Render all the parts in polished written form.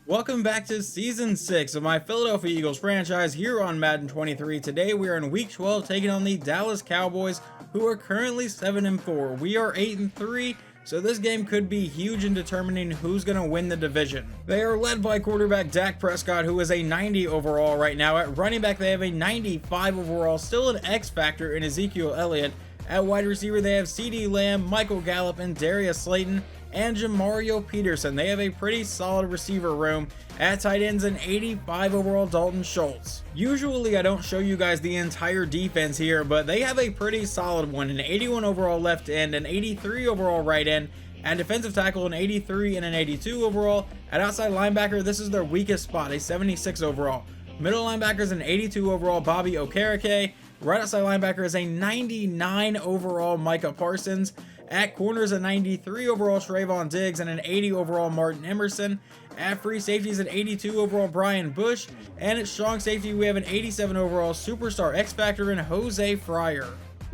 Welcome back to Season 6 of my Philadelphia Eagles franchise here on Madden 23. Today we are in Week 12 taking on the Dallas Cowboys, who are currently 7-4. We are 8-3, so this game could be huge in determining who's going to win the division. They are led by quarterback Dak Prescott, who is a 90 overall right now. At running back they have a 95 overall, still an X factor in Ezekiel Elliott. At wide receiver they have CeeDee Lamb, Michael Gallup, and Darius Slayton, and Jamario Peterson. They have a pretty solid receiver room. At tight ends, an 85 overall Dalton Schultz. Usually I don't show you guys the entire defense here, but they have a pretty solid one. An 81 overall left end, an 83 overall right end. At defensive tackle, an 83 and an 82 overall. At outside linebacker, this is their weakest spot, a 76 overall. Middle linebacker is an 82 overall Bobby Okereke. Right outside linebacker is a 99 overall Micah Parsons. At corners, a 93 overall Trayvon Diggs and an 80 overall Martin Emerson. At free safeties, an 82 overall Brian Bush. And at strong safety, we have an 87 overall superstar X Factor in Jose Fryer.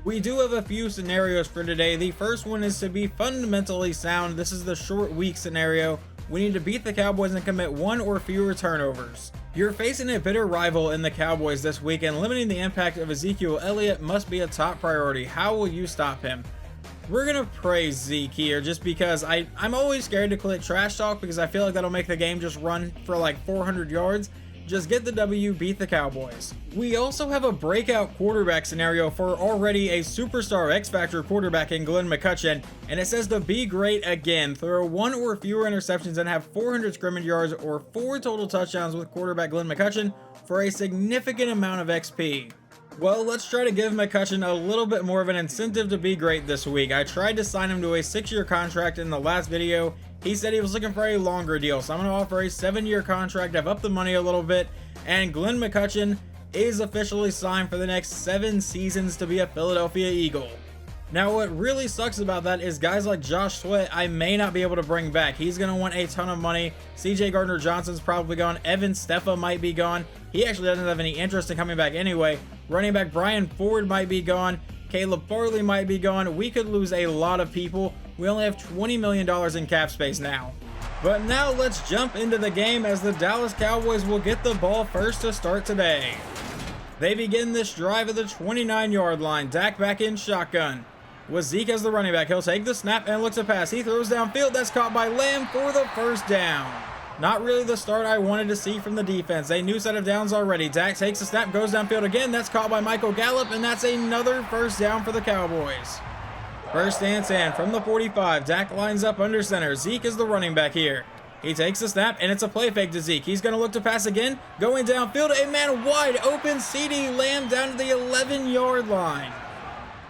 We do have a few scenarios for today. The first one is to be fundamentally sound. This is the short week scenario. We need to beat the Cowboys and commit one or fewer turnovers. You're facing a bitter rival in the Cowboys this week, and limiting the impact of Ezekiel Elliott must be a top priority. How will you stop him? We're gonna praise Zeke here just because I'm always scared to click trash talk because I feel like that'll make the game just run for like 400 yards. Just get the W, beat the Cowboys. We also have a breakout quarterback scenario for already a superstar X-Factor quarterback in Glenn McCutcheon, and it says to be great again. Throw one or fewer interceptions and have 400 scrimmage yards or 4 total touchdowns with quarterback Glenn McCutcheon for a significant amount of XP. Well, let's try to give McCutcheon a little bit more of an incentive to be great this week. I tried to sign him to a 6-year contract in the last video. He said he was looking for a longer deal, so I'm going to offer a 7-year contract. I've upped the money a little bit, and Glenn McCutcheon is officially signed for the next 7 seasons to be a Philadelphia Eagle. Now, what really sucks about that is guys like Josh Sweat, I may not be able to bring back. He's going to want a ton of money. CJ Gardner-Johnson's probably gone. Evan Stefa might be gone. He actually doesn't have any interest in coming back anyway. Running back Brian Ford might be gone. Caleb Farley might be gone. We could lose a lot of people. We only have $20 million in cap space now. But now let's jump into the game as the Dallas Cowboys will get the ball first to start today. They begin this drive at the 29-yard line. Dak back in shotgun. With Zeke as the running back, he'll take the snap and look to pass. He throws downfield. That's caught by Lamb for the first down. Not really the start I wanted to see from the defense. A new set of downs already. Dak takes the snap, goes downfield again. That's caught by Michael Gallup, and that's another first down for the Cowboys. First and 10 from the 45. Dak lines up under center. Zeke is the running back here. He takes the snap, and it's a play fake to Zeke. He's going to look to pass again. Going downfield, a man wide open. CeeDee Lamb down to the 11-yard line.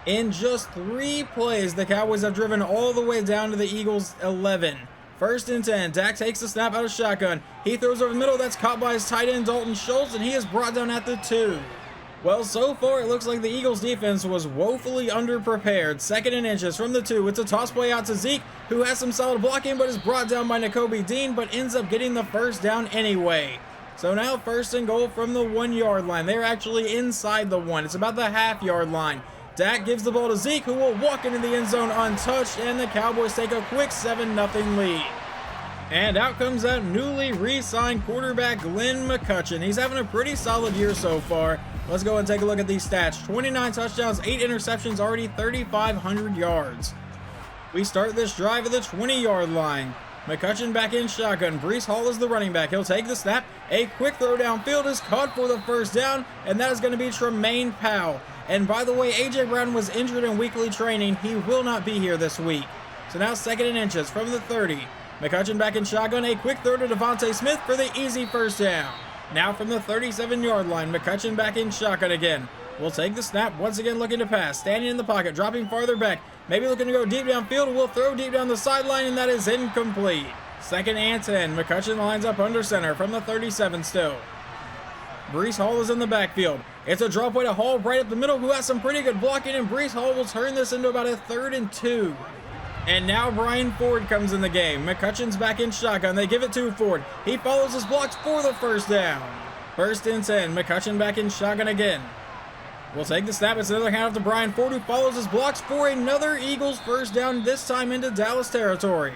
In just 3 plays, the Cowboys have driven all the way down to the Eagles' 11. First and 10. Dak takes the snap out of shotgun. He throws over the middle. That's caught by his tight end, Dalton Schultz, and he is brought down at the 2. Well, so far, it looks like the Eagles' defense was woefully underprepared. Second and inches from the 2. It's a toss play out to Zeke, who has some solid blocking, but is brought down by Nakobe Dean, but ends up getting the first down anyway. So now first and goal from the 1-yard line. They're actually inside the 1. It's about the half-yard line. Dak gives the ball to Zeke, who will walk into the end zone untouched, and the Cowboys take a quick 7-0 lead. And out comes that newly re-signed quarterback Glenn McCutcheon. He's having a pretty solid year so far. Let's go and take a look at these stats. 29 touchdowns, 8 interceptions, already 3,500 yards. We start this drive at the 20-yard line. McCutcheon back in shotgun. Breece Hall is the running back. He'll take the snap. A quick throw downfield is caught for the first down, and that is going to be Tremaine Powell. And by the way, A.J. Brown was injured in weekly training. He will not be here this week. So now second and inches from the 30. McCutcheon back in shotgun. A quick throw to Devontae Smith for the easy first down. Now from the 37-yard line, McCutcheon back in shotgun again. Will take the snap, once again looking to pass. Standing in the pocket, dropping farther back. Maybe looking to go deep downfield. Will throw deep down the sideline, and that is incomplete. Second and 10. McCutcheon lines up under center from the 37 still. Breece Hall is in the backfield. It's a draw play to Hall right up the middle, who has some pretty good blocking, and Breece Hall will turn this into about a 3rd and 2. And now Brian Ford comes in the game. McCutcheon's back in shotgun. They give it to Ford. He follows his blocks for the first down. First and 10. McCutcheon back in shotgun again. We'll take the snap. It's another handoff to Brian Ford, who follows his blocks for another Eagles first down, this time into Dallas territory.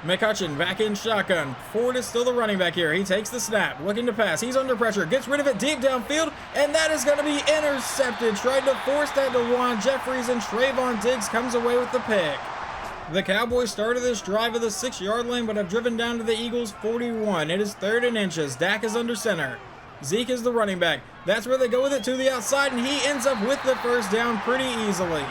McCutcheon back in shotgun. Ford is still the running back here. He takes the snap, looking to pass. He's under pressure, gets rid of it deep downfield, and that is going to be intercepted. Tried to force that to Juan Jeffries, and Trayvon Diggs comes away with the pick. The Cowboys started this drive at the 6-yard line, but have driven down to the Eagles' 41. It is 3rd and inches. Dak is under center. Zeke is the running back. That's where they go with it, to the outside, and he ends up with the first down pretty easily.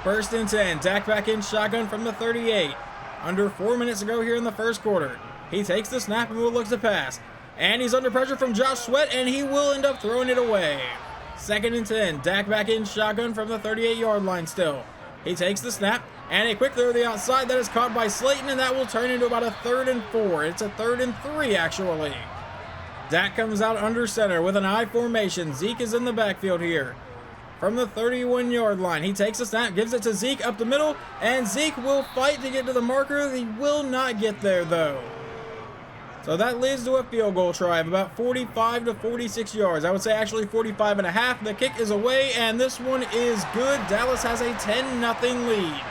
1st and 10. Dak back in shotgun from the 38. Under 4 minutes to go here in the first quarter. He takes the snap and will look to pass. And he's under pressure from Josh Sweat, and he will end up throwing it away. 2nd and 10. Dak back in shotgun from the 38-yard line still. He takes the snap, and a quick throw to the outside that is caught by Slayton, and that will turn into about a 3rd and 4. It's a 3rd and 3, actually. Dak comes out under center with an I formation. Zeke is in the backfield here. From the 31-yard line, he takes the snap, gives it to Zeke up the middle, and Zeke will fight to get to the marker. He will not get there, though. So that leads to a field goal try of about 45 to 46 yards. I would say actually 45 and a half. The kick is away, and this one is good. Dallas has a 10-0 lead.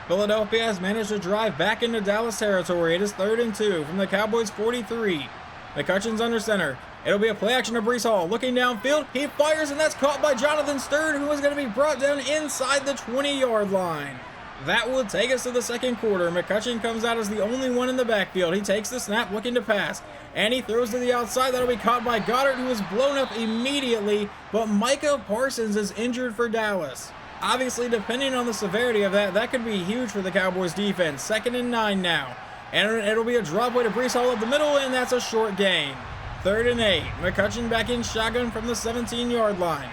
Philadelphia has managed to drive back into Dallas territory. It is 3rd and 2 from the Cowboys' 43. McCutcheon's under center. It'll be a play action to Breece Hall. Looking downfield, he fires, and that's caught by Jonathan Stern, who is going to be brought down inside the 20-yard line. That will take us to the second quarter. McCutcheon comes out as the only one in the backfield. He takes the snap, looking to pass, and he throws to the outside. That'll be caught by Goddard, who is blown up immediately, but Micah Parsons is injured for Dallas. Obviously, depending on the severity of that could be huge for the Cowboys defense. 2nd and 9 now. And it'll be a drop way to Breece Hall up the middle, and that's a short gain. 3rd and 8. McCutcheon back in shotgun from the 17-yard line.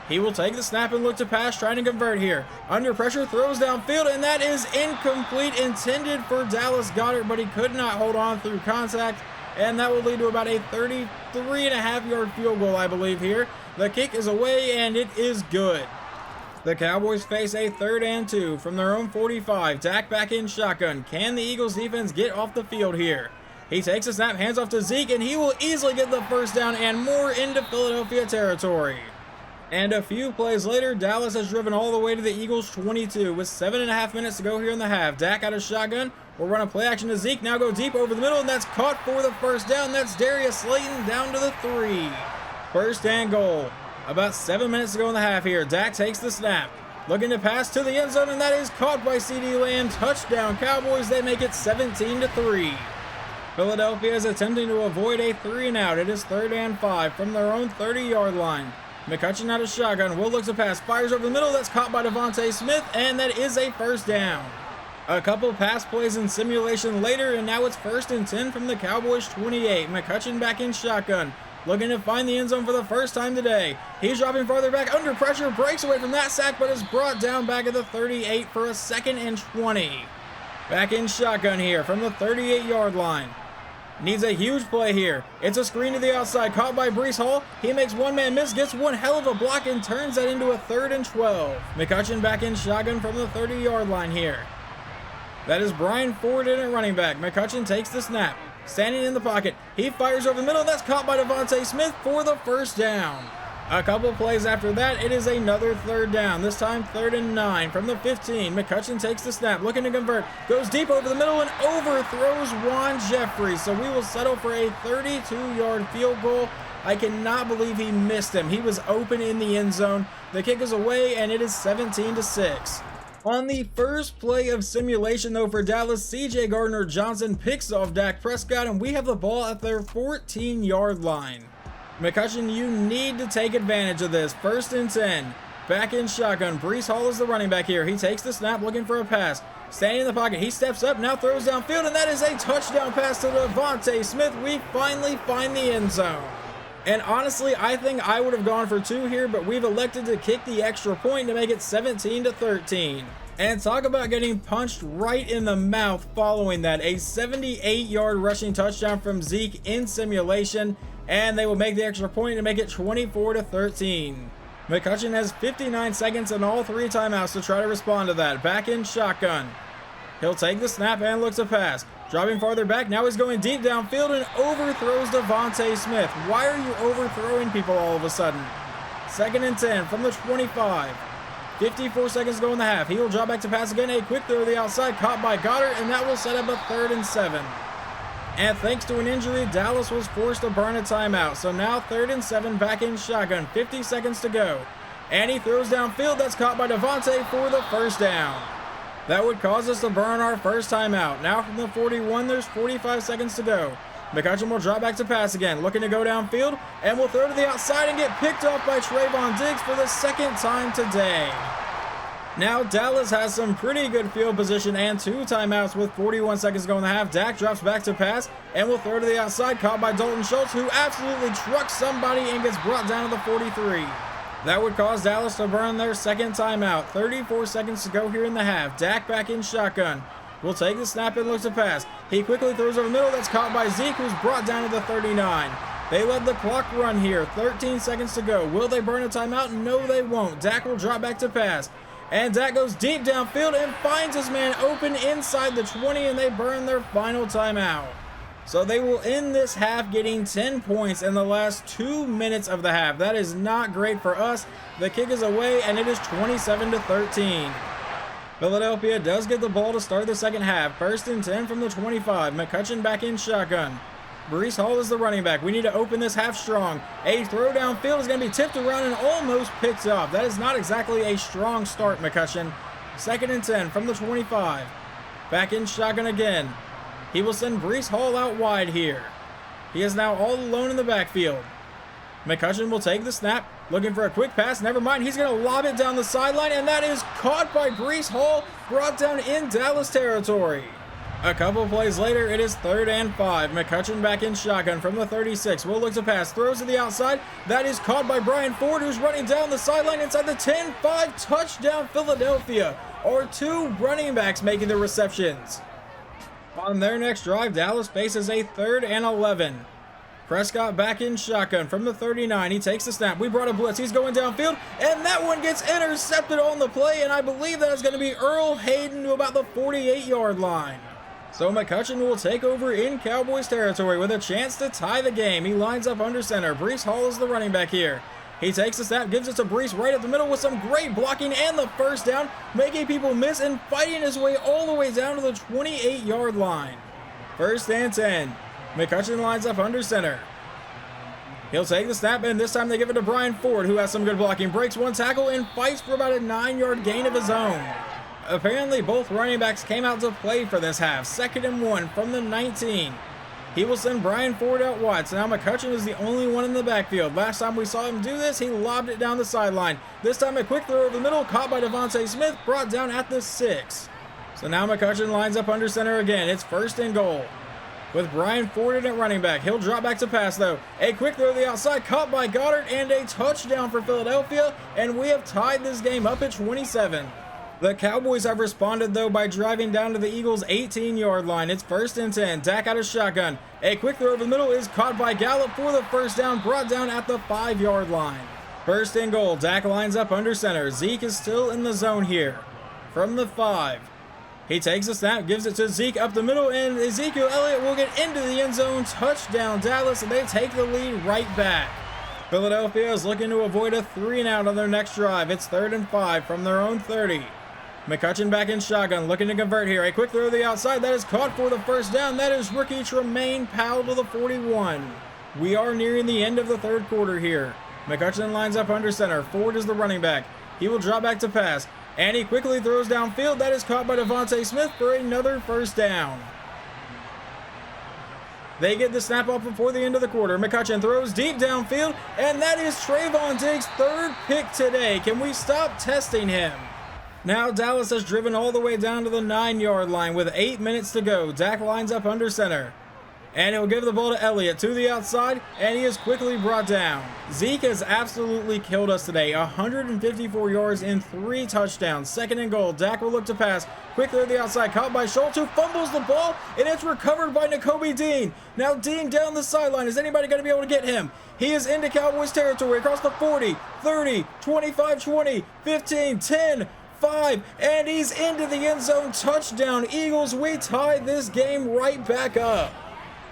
He will take the snap and look to pass, trying to convert here. Under pressure, throws downfield, and that is incomplete, intended for Dallas Goedert, but he could not hold on through contact, and that will lead to about a 33.5-yard field goal, I believe, here. The kick is away, and it is good. The Cowboys face a 3rd and 2 from their own 45. Dak back in shotgun. Can the Eagles defense get off the field here? He takes a snap, hands off to Zeke, and he will easily get the first down and more into Philadelphia territory. And a few plays later, Dallas has driven all the way to the Eagles' 22 with 7.5 minutes to go here in the half. Dak out of shotgun will run a play action to Zeke, now go deep over the middle, and that's caught for the first down. That's Darius Slayton down to the 3. 1st and goal. About 7 minutes to go in the half here. Dak takes the snap, looking to pass to the end zone, and that is caught by CeeDee Lamb. Touchdown Cowboys. They make it 17-3. Philadelphia is attempting to avoid a 3-and-out. It is 3rd and 5 from their own 30-yard line. McCutcheon out of shotgun will look to pass, fires over the middle. That's caught by Devontae Smith, and that is a first down. A couple pass plays in simulation later, and now it's 1st and 10 from the Cowboys' 28. McCutcheon back in shotgun, looking to find the end zone for the first time today. He's dropping farther back under pressure, breaks away from that sack, but is brought down back at the 38 for a 2nd and 20. Back in shotgun here from the 38-yard line. Needs a huge play here. It's a screen to the outside, caught by Breece Hall. He makes one-man miss, gets one hell of a block, and turns that into a 3rd and 12. McCutcheon back in shotgun from the 30-yard line here. That is Brian Ford in at running back. McCutcheon takes the snap, standing in the pocket. He fires over the middle, and that's caught by Devontae Smith for the first down. A couple plays after that, it is another 3rd down, this time 3rd and 9 from the 15. McCutcheon takes the snap, looking to convert, goes deep over the middle and overthrows Juan Jeffries. So we will settle for a 32-yard field goal. I cannot believe he missed him. He was open in the end zone. The kick is away, and it is 17-6. On the first play of simulation, though, for Dallas, C.J. Gardner-Johnson picks off Dak Prescott, and we have the ball at their 14-yard line. McCutcheon, you need to take advantage of this. 1st and 10. Back in shotgun. Breece Hall is the running back here. He takes the snap, looking for a pass. Standing in the pocket. He steps up, now throws downfield, and that is a touchdown pass to Devontae Smith. We finally find the end zone. And honestly, I think I would have gone for 2 here, but we've elected to kick the extra point to make it 17-13. And talk about getting punched right in the mouth following that. A 78-yard rushing touchdown from Zeke in simulation. And they will make the extra point to make it 24-13. McCutcheon has 59 seconds and all 3 timeouts to try to respond to that. Back in shotgun. He'll take the snap and look to pass. Dropping farther back, now he's going deep downfield and overthrows Devontae Smith. Why are you overthrowing people all of a sudden? 2nd and 10 from the 25. 54 seconds to go in the half. He will drop back to pass again. A quick throw to the outside, caught by Goddard, and that will set up a 3rd and 7. And thanks to an injury, Dallas was forced to burn a timeout. So now 3rd and 7 back in shotgun. 50 seconds to go. And he throws downfield. That's caught by Devontae for the first down. That would cause us to burn our first timeout. Now from the 41, there's 45 seconds to go. McCutcheon will drop back to pass again, looking to go downfield, and will throw to the outside and get picked off by Trayvon Diggs for the 2nd time today. Now Dallas has some pretty good field position and 2 timeouts with 41 seconds to go in the half. Dak drops back to pass and will throw to the outside, caught by Dalton Schultz, who absolutely trucks somebody and gets brought down to the 43. That would cause Dallas to burn their 2nd timeout. 34 seconds to go here in the half. Dak back in shotgun. Will take the snap and looks to pass. He quickly throws over the middle. That's caught by Zeke, who's brought down to the 39. They let the clock run here. 13 seconds to go. Will they burn a timeout? No, they won't. Dak will drop back to pass. And Dak goes deep downfield and finds his man open inside the 20, and they burn their final timeout. So they will end this half getting 10 points in the last 2 minutes of the half. That is not great for us. The kick is away, and it is 27-13. Philadelphia does get the ball to start the second half. 1st and 10 from the 25. McCutcheon back in shotgun. Breece Hall is the running back. We need to open this half strong. A throw downfield is going to be tipped around and almost picked up. That is not exactly a strong start, McCutcheon. 2nd and 10 from the 25. Back in shotgun again. He will send Breece Hall out wide here. He is now all alone in the backfield. McCutcheon will take the snap, looking for a quick pass. Never mind, he's going to lob it down the sideline, and that is caught by Breece Hall, brought down in Dallas territory. A couple plays later, it is 3rd and 5. McCutcheon back in shotgun from the 36. Will look to pass, throws to the outside. That is caught by Brian Ford, who's running down the sideline inside the 10-5. Touchdown Philadelphia. Our 2 running backs making the receptions. On their next drive, Dallas faces a 3rd and 11. Prescott back in shotgun from the 39. He takes the snap. We brought a blitz. He's going downfield, and that one gets intercepted on the play, and I believe that is going to be Earl Hayden to about the 48-yard line. So McCutcheon will take over in Cowboys territory with a chance to tie the game. He lines up under center. Breece Hall is the running back here. He takes the snap, gives it to Breece right up the middle with some great blocking and the first down, making people miss and fighting his way all the way down to the 28-yard line. 1st and 10. McCutcheon lines up under center. He'll take the snap, and this time they give it to Brian Ford, who has some good blocking. Breaks 1 tackle and fights for about a 9-yard gain of his own. Apparently, both running backs came out to play for this half. 2nd and 1 from the 19. He will send Brian Ford out wide, so now McCutcheon is the only one in the backfield. Last time we saw him do this, he lobbed it down the sideline. This time a quick throw over the middle, caught by Devontae Smith, brought down at the 6. So now McCutcheon lines up under center again. It's 1st and goal. With Brian Ford in at running back. He'll drop back to pass, though. A quick throw to the outside, caught by Goddard, and a touchdown for Philadelphia, and we have tied this game up at 27. The Cowboys have responded, though, by driving down to the Eagles' 18-yard line. It's 1st and 10. Dak out of shotgun. A quick throw over the middle is caught by Gallup for the first down, brought down at the 5-yard line. 1st and goal. Dak lines up under center. Zeke is still in the zone here. From the 5. He takes a snap, gives it to Zeke up the middle, and Ezekiel Elliott will get into the end zone. Touchdown, Dallas, and they take the lead right back. Philadelphia is looking to avoid a 3-and-out on their next drive. It's 3rd and 5 from their own 30. McCutcheon back in shotgun, looking to convert here. A quick throw to the outside. That is caught for the first down. That is rookie Tremaine Powell to the 41. We are nearing the end of the 3rd quarter here. McCutcheon lines up under center. Ford is the running back. He will drop back to pass. And he quickly throws downfield. That is caught by Devontae Smith for another first down. They get the snap off before the end of the quarter. McCutcheon throws deep downfield, and that is Trayvon Diggs' 3rd pick today. Can we stop testing him? Now Dallas has driven all the way down to the 9-yard line with 8 minutes to go. Dak lines up under center. And he'll give the ball to Elliott to the outside, and he is quickly brought down. Zeke has absolutely killed us today. 154 yards and 3 touchdowns. 2nd and goal. Dak will look to pass. Quick throw to the outside, caught by Schultz, who fumbles the ball, and it's recovered by Nakobe Dean. Now Dean down the sideline. Is anybody going to be able to get him? He is into Cowboys territory across the 40, 30, 25, 20, 15, 10, 5, and he's into the end zone. Touchdown, Eagles. We tied this game right back up.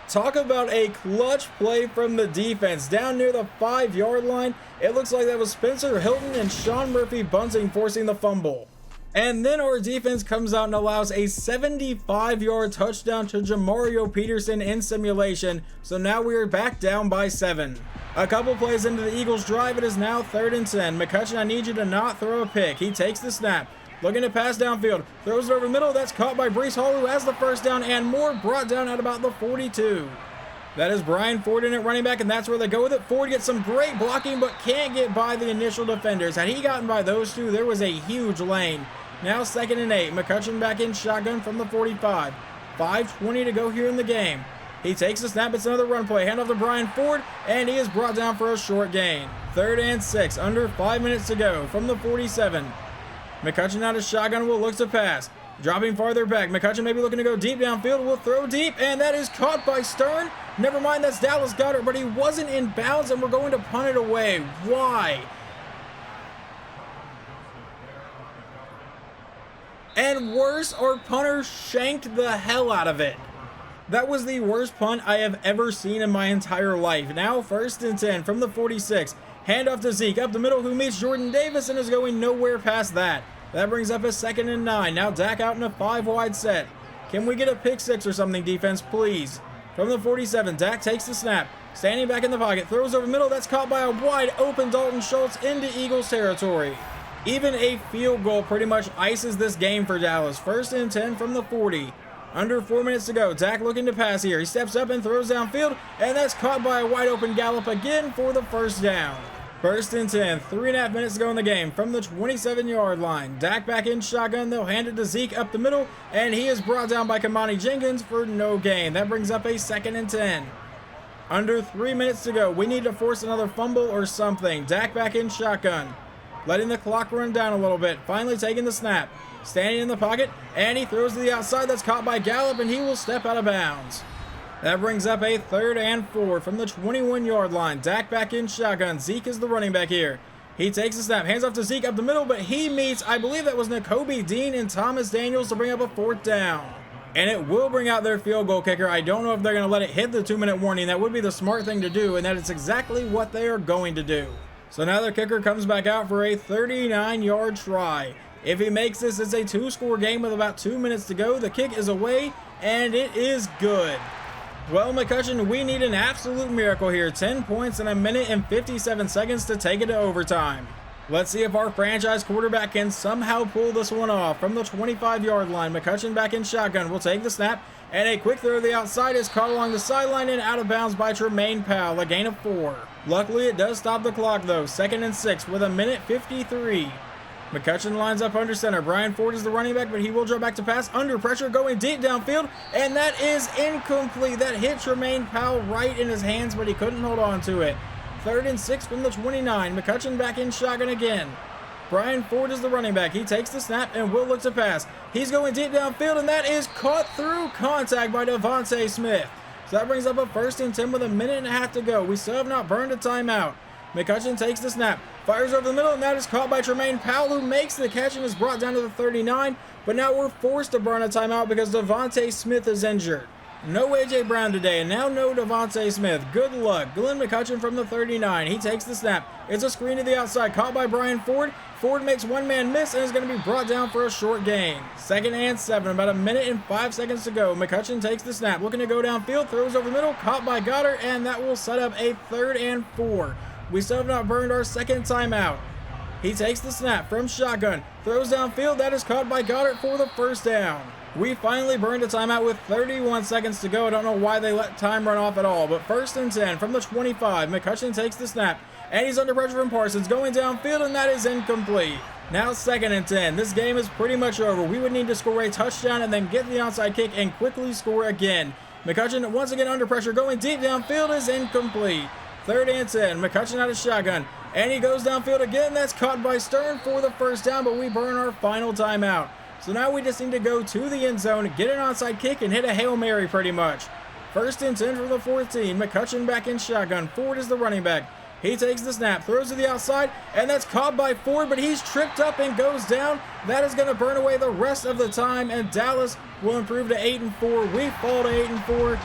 Talk about a clutch play from the defense. Down near the 5-yard line, it looks like that was Spencer Hilton and Sean Murphy Bunting forcing the fumble. And then our defense comes out and allows a 75-yard touchdown to Jamario Peterson in simulation. So now we are back down by 7. A couple plays into the Eagles drive, it is now 3rd and 10. McCutcheon, I need you to not throw a pick. He takes the snap. Looking to pass downfield, throws it over the middle, that's caught by Breece Hall, who has the first down, and more brought down at about the 42. That is Brian Ford in at running back, and that's where they go with it. Ford gets some great blocking, but can't get by the initial defenders. Had he gotten by those two, there was a huge lane. Now 2nd and 8, McCutcheon back in shotgun from the 45. 5:20 to go here in the game. He takes the snap, it's another run play, handoff to Brian Ford, and he is brought down for a short gain. 3rd and 6, under 5 minutes to go from the 47. McCutcheon out of shotgun, will look to pass. Dropping farther back, McCutcheon maybe looking to go deep downfield, will throw deep, and that is caught by Stern. Never mind, that's Dallas Goedert, but he wasn't in bounds, and we're going to punt it away. Why? And worse, our punter shanked the hell out of it. That was the worst punt I have ever seen in my entire life. Now 1st and 10 from the 46. Handoff to Zeke up the middle, who meets Jordan Davis and is going nowhere past that. That brings up a 2nd and 9. Now Dak out in a 5-wide set. Can we get a pick 6 or something, defense, please? From the 47, Dak takes the snap. Standing back in the pocket, throws over the middle. That's caught by a wide open Dalton Schultz into Eagles territory. Even a field goal pretty much ices this game for Dallas. 1st and 10 from the 40. Under 4 minutes to go. Dak looking to pass here. He steps up and throws downfield, and that's caught by a wide open Gallup again for the first down. 1st and 10, 3.5 minutes to go in the game from the 27-yard line. Dak back in shotgun. They'll hand it to Zeke up the middle, and he is brought down by Kamani Jenkins for no gain. That brings up a 2nd and 10. Under 3 minutes to go. We need to force another fumble or something. Dak back in shotgun. Letting the clock run down a little bit. Finally taking the snap. Standing in the pocket, and he throws to the outside. That's caught by Gallup, and he will step out of bounds. That brings up a 3rd and 4 from the 21-yard line. Dak back in shotgun. Zeke is the running back here. He takes the snap, hands off to Zeke up the middle, but he meets, I believe that was Nakobe Dean and Thomas Daniels to bring up a 4th down. And it will bring out their field goal kicker. I don't know if they're going to let it hit the 2-minute warning. That would be the smart thing to do, and that is exactly what they are going to do. So now their kicker comes back out for a 39-yard try. If he makes this, it's a 2-score game with about 2 minutes to go. The kick is away, and it is good. Well, McCutcheon, we need an absolute miracle here. 10 points in a minute and 57 seconds to take it to overtime. Let's see if our franchise quarterback can somehow pull this one off. From the 25-yard line, McCutcheon back in shotgun will take the snap, and a quick throw to the outside is caught along the sideline and out of bounds by Tremaine Powell, a gain of 4. Luckily, it does stop the clock, though. 2nd and 6 with a minute 53. McCutcheon lines up under center. Brian Ford is the running back, but he will drop back to pass under pressure, going deep downfield, and that is incomplete. That hit Tremaine Powell right in his hands, but he couldn't hold on to it. 3rd and 6 from the 29. McCutcheon back in shotgun again. Brian Ford is the running back. He takes the snap and will look to pass. He's going deep downfield, and that is caught through contact by Devontae Smith. So that brings up a 1st and 10 with a minute and a half to go. We still have not burned a timeout. McCutcheon takes the snap, fires over the middle, and that is caught by Tremaine Powell, who makes the catch and is brought down to the 39. But now we're forced to burn a timeout because Devontae Smith is injured. No A.J. Brown today, and now no Devontae Smith. Good luck. Glenn McCutcheon from the 39. He takes the snap. It's a screen to the outside, caught by Brian Ford. Ford makes one man miss and is going to be brought down for a short gain. 2nd and 7, about a minute and 5 seconds to go. McCutcheon takes the snap, looking to go downfield, throws over the middle, caught by Goddard, and that will set up a 3rd and 4. We still have not burned our 2nd timeout. He takes the snap from shotgun, throws downfield, that is caught by Goddard for the first down. We finally burned a timeout with 31 seconds to go. I don't know why they let time run off at all, but 1st and 10 from the 25. McCutcheon takes the snap, and he's under pressure from Parsons, going downfield, and that is incomplete. Now 2nd and 10. This game is pretty much over. We would need to score a touchdown and then get the onside kick and quickly score again. McCutcheon once again under pressure, going deep downfield, is incomplete. 3rd and 10. McCutcheon out of shotgun, and he goes downfield again. That's caught by Stern for the first down, but we burn our final timeout. So now we just need to go to the end zone, get an onside kick, and hit a Hail Mary pretty much. 1st and 10 from the 14. McCutcheon back in shotgun. Ford is the running back. He takes the snap, throws to the outside, and that's caught by Ford, but he's tripped up and goes down. That is going to burn away the rest of the time, and Dallas will improve to 8 and 4. We fall to 8 and 4.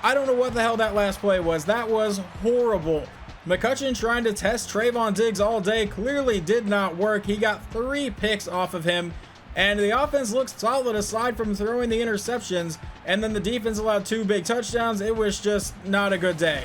I don't know what the hell that last play was. That was horrible. McCutcheon trying to test Trayvon Diggs all day clearly did not work. He got 3 picks off of him, and the offense looks solid aside from throwing the interceptions, and then the defense allowed 2 big touchdowns. It was just not a good day.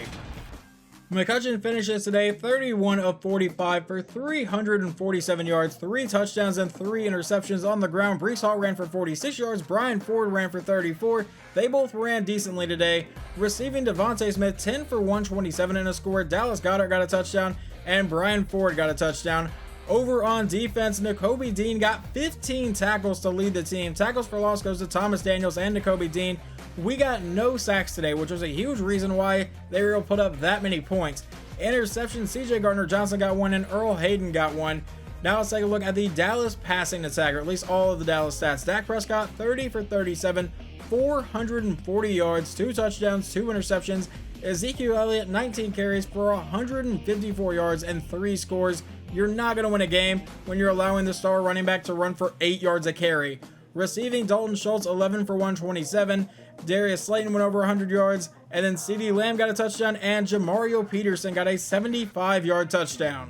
McCutcheon finishes today 31 of 45 for 347 yards, 3 touchdowns, and 3 interceptions on the ground. Breece Hall ran for 46 yards. Brian Ford ran for 34. They both ran decently today. Receiving, Devontae Smith 10 for 127 in a score. Dallas Goedert got a touchdown, and Brian Ford got a touchdown. Over on defense, Nakobe Dean got 15 tackles to lead the team. Tackles for loss goes to Thomas Daniels and Nakobe Dean. We got no sacks today, which was a huge reason why they were able to put up that many points. Interception, CJ Gardner-Johnson got 1 and Earl Hayden got 1. Now let's take a look at the Dallas passing attack, or at least all of the Dallas stats. Dak Prescott 30 for 37, 440 yards, 2 touchdowns, 2 interceptions. Ezekiel Elliott 19 carries for 154 yards and 3 scores. You're not going to win a game when you're allowing the star running back to run for 8 yards a carry. Receiving, Dalton Schultz 11 for 127. Darius Slayton went over 100 yards, and then CeeDee Lamb got a touchdown, and Jamario Peterson got a 75-yard touchdown.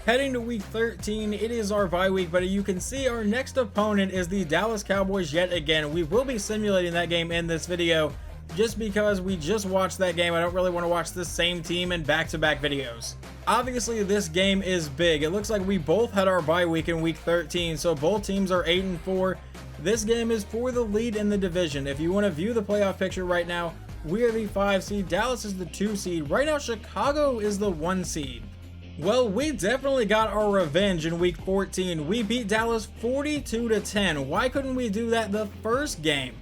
Heading to week 13, it is our bye week, but you can see our next opponent is the Dallas Cowboys yet again. We will be simulating that game in this video, just because we just watched that game. I don't really want to watch the same team in back-to-back videos. Obviously, this game is big. It looks like we both had our bye week in week 13, so both teams are 8-4. This game is for the lead in the division. If you want to view the playoff picture right now, we are the 5 seed, Dallas is the 2 seed. Right now, Chicago is the 1 seed. Well, we definitely got our revenge in week 14. We beat Dallas 42-10. Why couldn't we do that the first game?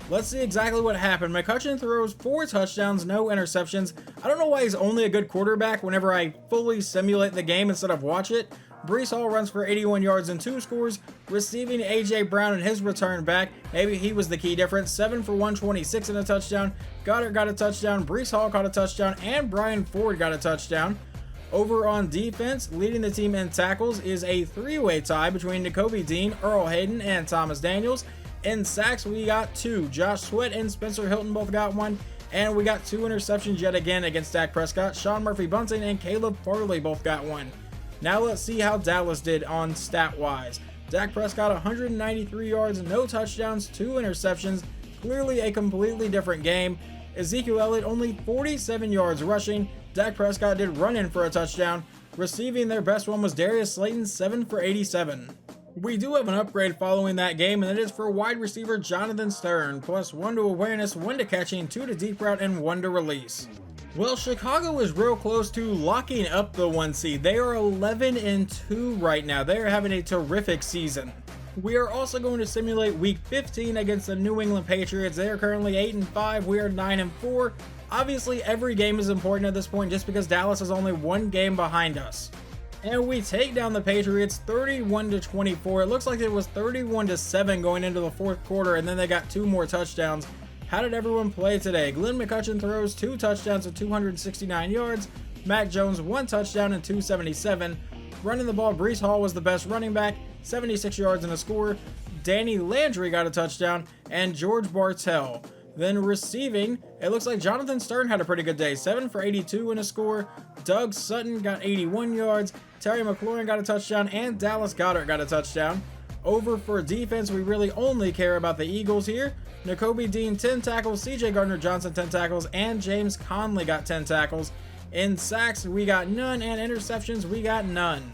Let's see exactly what happened. McCutcheon throws 4 touchdowns, no interceptions. I don't know why he's only a good quarterback whenever I fully simulate the game instead of watch it. Breece Hall runs for 81 yards and 2 scores. Receiving, A.J. Brown and his return back. Maybe he was the key difference. 7 for 126 and a touchdown. Goddard got a touchdown. Breece Hall caught a touchdown. And Brian Ford got a touchdown. Over on defense, leading the team in tackles is a 3-way tie between Nakobe Dean, Earl Hayden, and Thomas Daniels. In sacks, we got 2. Josh Sweat and Spencer Hilton both got 1. And we got 2 interceptions yet again against Dak Prescott. Sean Murphy-Bunting and Caleb Farley both got 1. Now let's see how Dallas did on stat-wise. Dak Prescott 193 yards, no touchdowns, 2 interceptions. Clearly a completely different game. Ezekiel Elliott only 47 yards rushing. Dak Prescott did run in for a touchdown. Receiving, their best one was Darius Slayton, 7 for 87. We do have an upgrade following that game, and it is for wide receiver Jonathan Stern, plus 1 to awareness, 1 to catching, 2 to deep route, and 1 to release. Well, Chicago is real close to locking up the 1 seed. They are 11-2 right now. They are having a terrific season. We are also going to simulate week 15 against the New England Patriots. They are currently 8-5. We are 9-4. Obviously, every game is important at this point just because Dallas is only 1 game behind us. And we take down the Patriots 31-24. It looks like it was 31-7 going into the 4th quarter, and then they got 2 more touchdowns. How did everyone play today? Glenn McCutcheon throws 2 touchdowns of 269 yards. Mac Jones 1 touchdown and 277. Running the ball, Breece Hall was the best running back, 76 yards and a score. Danny Landry got a touchdown, and George Bartell. Then receiving, it looks like Jonathan Stern had a pretty good day, 7 for 82 and a score. Doug Sutton got 81 yards. Terry McLaurin got a touchdown, and Dallas Goedert got a touchdown. Over for defense, we really only care about the Eagles here. Nakobe Dean 10 tackles, CJ Gardner-Johnson 10 tackles, and James Conley got 10 tackles. In sacks, we got none, and interceptions, we got none.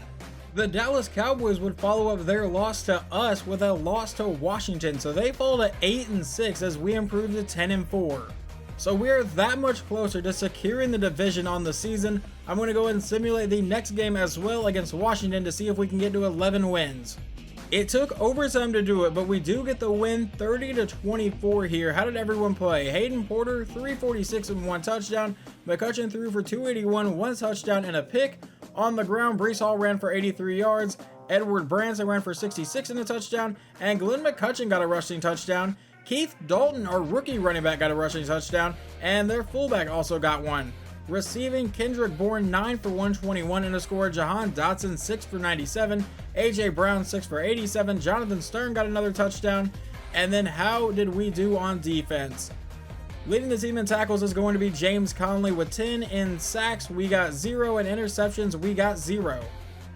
The Dallas Cowboys would follow up their loss to us with a loss to Washington, so they fall to 8-6 as we improve to 10-4. So we are that much closer to securing the division on the season. I'm going to go ahead and simulate the next game as well against Washington to see if we can get to 11 wins. It took overtime to do it, but we do get the win 30-24 here. How did everyone play? Hayden Porter, 346 and 1 touchdown. McCutcheon threw for 281, 1 touchdown and a pick. On the ground, Breece Hall ran for 83 yards. Edward Branson ran for 66 and a touchdown. And Glenn McCutcheon got a rushing touchdown. Keith Dalton, our rookie running back, got a rushing touchdown. And their fullback also got one. Receiving, Kendrick Bourne 9 for 121 and a score. Jahan Dotson 6 for 97. A.J. Brown 6 for 87. Jonathan Stern got another touchdown. And then how did we do on defense? Leading the team in tackles is going to be James Conley with 10. In sacks, we got 0. In interceptions, we got 0.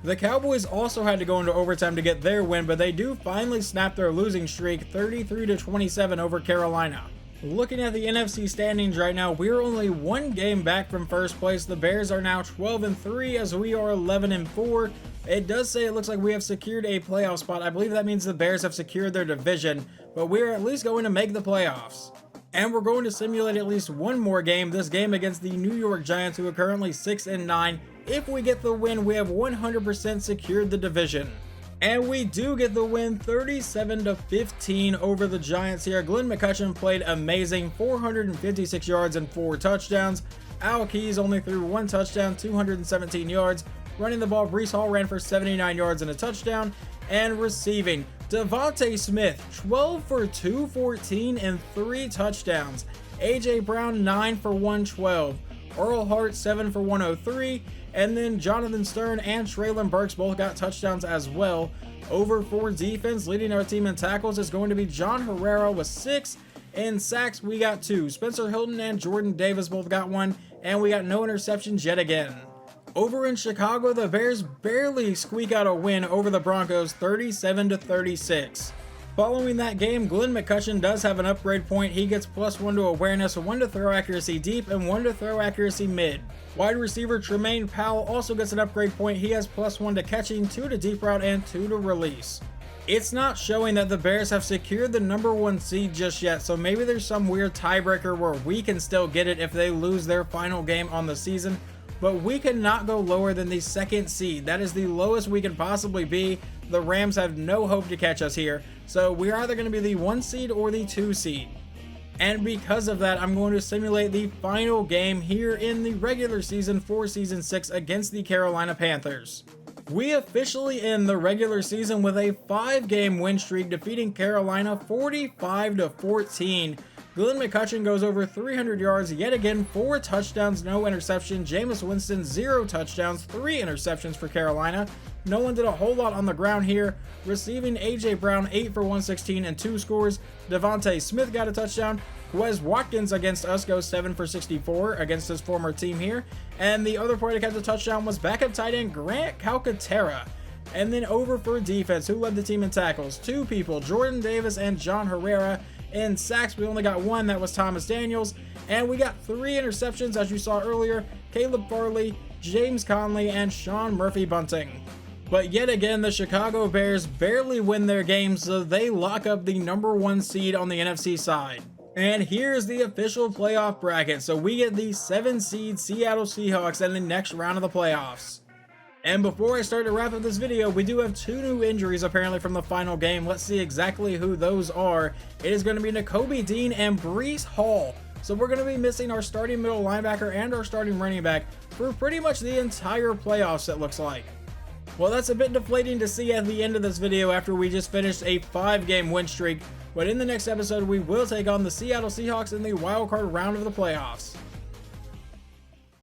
The Cowboys also had to go into overtime to get their win, but they do finally snap their losing streak 33-27 over Carolina. Looking at the NFC standings right now, we're only one game back from first place. The Bears are now 12-3 as we are 11-4. It does say it looks like we have secured a playoff spot. I believe that means the Bears have secured their division, but we're at least going to make the playoffs. And we're going to simulate at least one more game, this game against the New York Giants, who are currently 6-9. If we get the win, we have 100% secured the division. And we do get the win 37-15 over the Giants here. Glenn McCutcheon played amazing, 456 yards and 4 touchdowns. Al Keys only threw 1 touchdown, 217 yards. Running the ball, Breece Hall ran for 79 yards and a touchdown. And receiving, Devontae Smith, 12 for 214 and 3 touchdowns. AJ Brown, 9 for 112. Earl Hart, 7 for 103. And then Jonathan Stern and Treylon Burks both got touchdowns as well. Over for defense, leading our team in tackles is going to be John Herrera with 6. In sacks, we got 2. Spencer Hilton and Jordan Davis both got 1. And we got no interceptions yet again. Over in Chicago, the Bears barely squeak out a win over the Broncos 37-36. Following that game, Glenn McCutcheon does have an upgrade point. He gets +1 to awareness, 1 to throw accuracy deep, and 1 to throw accuracy mid. Wide receiver Tremaine Powell also gets an upgrade point. He has +1 to catching, 2 to deep route, and 2 to release. It's not showing that the Bears have secured the #1 seed just yet, so maybe there's some weird tiebreaker where we can still get it if they lose their final game on the season. But we cannot go lower than the 2nd seed. That is the lowest we can possibly be. The Rams have no hope to catch us here. So we're either going to be the 1 seed or the 2 seed. And because of that, I'm going to simulate the final game here in the regular season for Season 6 against the Carolina Panthers. We officially end the regular season with a 5-game win streak, defeating Carolina 45-14. Glenn McCutcheon goes over 300 yards yet again, 4 touchdowns, no interception. Jameis Winston, 0 touchdowns, 3 interceptions for Carolina. No one did a whole lot on the ground here. Receiving, AJ Brown, 8 for 116 and 2 scores. Devontae Smith got a touchdown. Quez Watkins against us goes 7 for 64 against his former team here. And the other player to catch a touchdown was backup tight end Grant Calcaterra. And then over for defense, who led the team in tackles? 2 people, Jordan Davis and John Herrera. In sacks, we only got 1, that was Thomas Daniels. And we got 3 interceptions, as you saw earlier, Caleb Farley, James Conley, and Sean Murphy Bunting. But yet again, the Chicago Bears barely win their game, so they lock up the #1 seed on the NFC side. And here's the official playoff bracket. So we get the 7 seed Seattle Seahawks in the next round of the playoffs. And before I start to wrap up this video, we do have 2 new injuries apparently from the final game. Let's see exactly who those are. It is going to be Nakobe Dean and Breece Hall. So we're going to be missing our starting middle linebacker and our starting running back for pretty much the entire playoffs, it looks like. Well, that's a bit deflating to see at the end of this video after we just finished a 5-game win streak. But in the next episode, we will take on the Seattle Seahawks in the wildcard round of the playoffs.